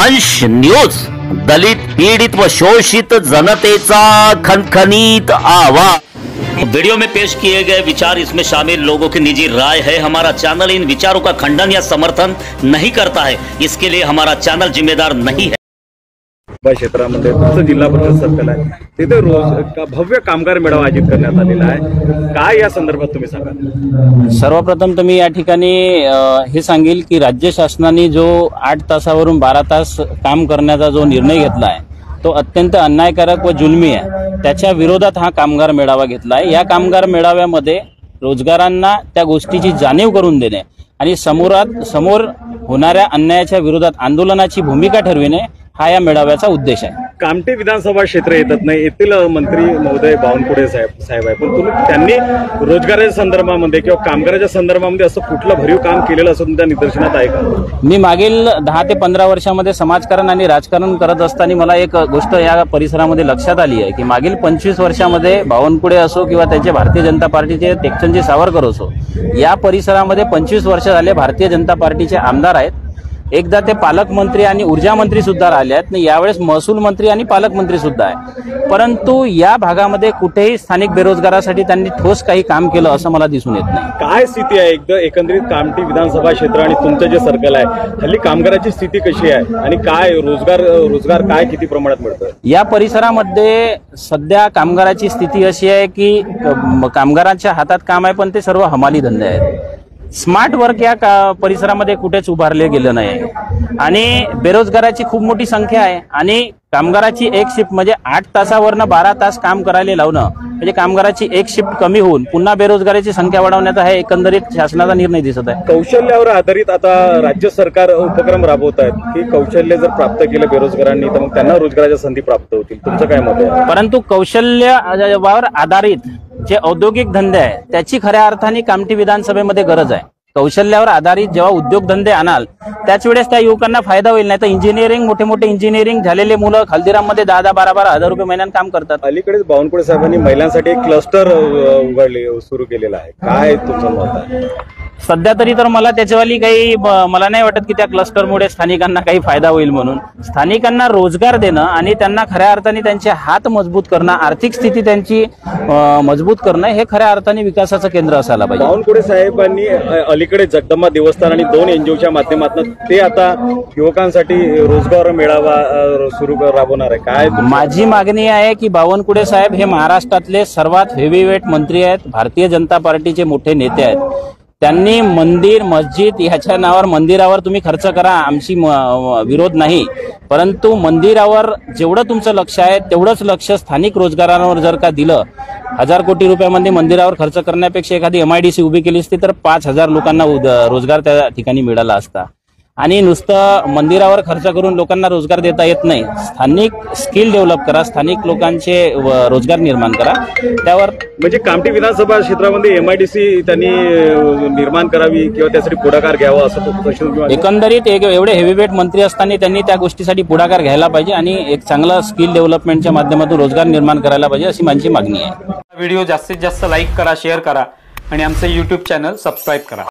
वंश न्यूज, दलित पीड़ित व शोषित जनतेचा खनखनीत आवाज। वीडियो में पेश किए गए विचार, इसमें शामिल लोगों की निजी राय है। हमारा चैनल इन विचारों का खंडन या समर्थन नहीं करता है, इसके लिए हमारा चैनल जिम्मेदार नहीं है। क्षेत्रामध्ये तुमचं जिल्हा परिषद सर्कल आहे, तिथे रोज भव्य कामगार मेळावा आयोजित करण्यात आलेला आहे। काय या संदर्भात तुम्ही सांगा? सर्वप्रथम तुम्ही या ठिकाणी हे सांगेल की राज्य शासनाने जो 8 तासावरून 12 तास काम करण्याचा जो निर्णय घेतला आहे तो अत्यंत अन्यायकारक व जुलमी आहे। त्याच्या विरोधात हा कामगार मेळावा घेतला आहे। या कामगार मेळाव्यामध्ये रोजगारांना त्या गोष्टीची जाणीव करून देणे आणि समोर होणाऱ्या अन्यायाच्या विरोधात आंदोलनाची भूमिका ठरविणे हा या मेळाव्याचा उद्देश आहे। कामठी विधानसभा क्षेत्र येतात नाही, येथील मंत्री महोदय बावनकुळे साहेब आहे, पण त्यांनी रोजगाराच्या संदर्भामध्ये किंवा कामगाराच्या संदर्भामध्ये असं कुठलं भरीव काम केलेलं असं तुमच्या निदर्शनात आहे का? मी मागील 10 ते 15 वर्षामध्ये समाजकारण आणि राजकारण करत असताना मला एक गोष्ट या परिसरामध्ये लक्षात आली आहे की मागील 25 वर्षामध्ये बावनकुळे असो किंवा त्यांचे भारतीय जनता पार्टीचे टेकचंदजी सावरकर असो, या परिसरामध्ये 25 वर्ष झाले भारतीय जनता पार्टीचे आमदार आहेत। एकदा ते पालकमंत्री आणि ऊर्जा मंत्री सुद्धा राहिले आहेत, यावेळेस महसूल मंत्री आणि पालकमंत्री सुद्धा आहे, परंतु या भागामध्ये कुठेही स्थानिक बेरोजगारासाठी त्यांनी ठोस काही काम केलं असं मला दिसून येत नाही। काय स्थिती आहे एकदा एकंदरीत कामठी विधानसभा क्षेत्र आणि तुमचं जे सर्कल आहे, हल्ली कामगाराची स्थिती कशी आहे आणि काय रोजगार काय किती प्रमाणात मिळतं? या परिसरामध्ये सध्या कामगाराची स्थिती अशी आहे की कामगारांच्या हातात काम आहे, पण ते सर्व हमाली धंदे आहेत। स्मार्ट वर्क या परिसरामध्ये कुठेच उभारले गेलं नाही आणि बेरोजगाराची खूप मोठी संख्या आहे आणि कामगाराची एक शिफ्ट म्हणजे 8 तासावरनं 12 तास काम करायला लावणं म्हणजे कामगाराची एक शिफ्ट कमी होऊन पुन्हा बेरोजगाराची संख्या वाढवण्याचा हे एकंदरीत शासनाचा निर्णय दिसत आहे। कौशल्यावर आधारित आता राज्य सरकार उपक्रम राबवत आहेत की कौशल्य जर प्राप्त केलं बेरोजगारांनी तर मग त्यांना रोजगाराच्या संधी प्राप्त होतील, तुमचं काय मत आहे? परंतु कौशल्यावर आधारित जे औद्योगिक धंदे आहे त्याची खऱ्या अर्थाने कामठी विधानसभेमध्ये गरज आहे। कौशल्यावर आधारित जेव्हा उद्योगधंदे आणाल त्याच वेळेस त्या युवकांना फायदा होईल, नाही तर इंजिनिअरिंग मोठे इंजिनिअरिंग झालेले मुलं हल्दीराममध्ये 10-12 हजार रुपये महिन्यात काम करतात। अलीकडेच बावनकुळे साहेबांनी महिलांसाठी एक क्लस्टर सुरू केलेला आहे, काय तुमचं मत आहे? सध्या तरी तर मला त्याच्यावाली काही मला नाही वाटत की त्या क्लस्टरमुळे स्थानिकांना काही फायदा होईल म्हणून। स्थानिकांना रोजगार देणं आणि त्यांना खऱ्या अर्थाने त्यांचे हात मजबूत करणं, आर्थिक स्थिती त्यांची मजबूत करणं हे खऱ्या अर्थाने विकासाचं केंद्र असायला पाहिजे। बावनकुळे साहेबांनी अलीकडे जगदंबा देवस्थान आणि 2 NGOच्या माध्यमातून ते आता युवकांसाठी रोजगार मेळावा सुरू राबवणार आहे, काय माझी मागणी आहे की बावनकुळे साहेब हे महाराष्ट्रातले सर्वात हेवीवेट मंत्री आहेत, भारतीय जनता पार्टीचे मोठे नेते आहेत। त्यांनी मंदिर मस्जिद ह्याच्या नावावर मंदिरावर तुम्ही खर्च करा, आमची विरोध नाही, परंतु मंदिरावर जेवढं तुमचं लक्ष आहे तेवढंच लक्ष स्थानिक रोजगारांवर जर का दिलं, 1000 कोटी रुपयामध्ये मंदिरावर खर्च करण्यापेक्षा एखादी MIDC उभी केली असती तर 5000 लोकांना रोजगार त्या ठिकाणी मिळाला असता। आणि नुसतं मंदिरावर खर्च करून लोकांना रोजगार देता येत नाही, स्थानिक स्किल डेव्हलप करा, स्थानिक लोकांचे रोजगार निर्माण करा, त्यावर म्हणजे कामठी विधानसभा क्षेत्रामध्ये MIDC त्यांनी निर्माण करावी किंवा त्यासाठी पुढाकार घ्यावा असं एकंदरीत एवढे हेवीवेट मंत्री असताना त्यांनी त्या गोष्टीसाठी पुढाकार घ्यायला पाहिजे आणि एक चांगला स्किल डेव्हलपमेंटच्या माध्यमातून रोजगार निर्माण करायला पाहिजे अशी माझी मागणी आहे। व्हिडिओ जास्तीत जास्त लाईक करा, शेअर करा आणि आमचं YouTube चॅनल सबस्क्राईब करा।